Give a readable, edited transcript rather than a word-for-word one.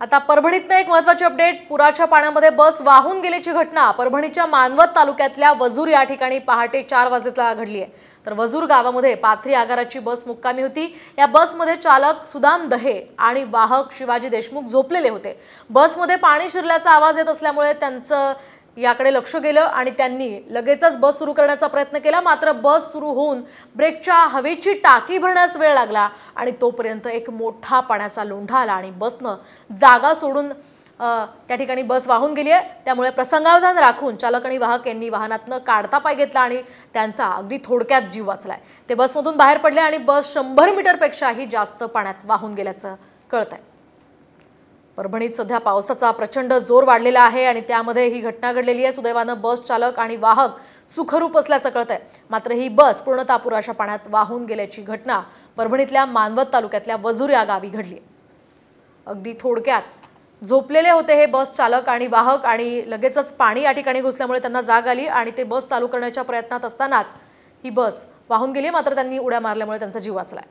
आता परभणीतनं एक महत्त्वाची अपडेट। पुराच्या पाण्यामध्ये बस वाहून गेल्याची घटना परभणीच्या मानवत तालुक्यातल्या वजूर या ठिकाणी पहाटे 4 वाजता घडली आहे। तर वजूर गावामध्ये पाथरी आगाराची बस मुक्कामी होती। या बसमध्ये चालक सुदाम दहे आणि वाहक शिवाजी देशमुख झोपलेले होते। बसमध्ये पाणी शिरल्याचा आवाज येत असल्यामुळे त्यांचं याकडे लक्ष गेलं आणि त्यांनी लगेचच बस सुरू करण्याचा प्रयत्न केला। मात्र बस सुरू होऊन ब्रेकच्या हवेची टाकी भरण्यास वेळ लागला आणि तोपर्यंत एक मोठा पाण्याचा लोंढा आला आणि बसनं जागा सोडून त्या ठिकाणी बस वाहून गेली आहे। त्यामुळे प्रसंगावधान राखून चालक आणि वाहक यांनी वाहनातनं काढता पाय घेतला आणि त्यांचा अगदी थोडक्यात जीव वाचलाय। ते बसमधून बाहेर पडले आणि बस 100 मीटरपेक्षाही जास्त पाण्यात वाहून गेल्याचं कळतंय। परभणीत सध्या पावसाचा प्रचंड जोर वाढलेला आहे आणि त्यामध्ये ही घटना घडलेली आहे। सुदैवानं बस चालक आणि वाहक सुखरूप असल्याचं कळतंय। मात्र ही बस पूर्णतः पुराच्या पाण्यात वाहून गेल्याची घटना परभणीतल्या मानवत तालुक्यातल्या वजूर या गावी घडली। अगदी थोडक्यात झोपलेले होते हे बस चालक आणि वाहक आणि लगेचच पाणी या ठिकाणी घुसल्यामुळे त्यांना जाग आली आणि ते बस चालू करण्याच्या प्रयत्नात असतानाच ही बस वाहून गेली। मात्र त्यांनी उड्या मारल्यामुळे त्यांचा जीव वाचलाय।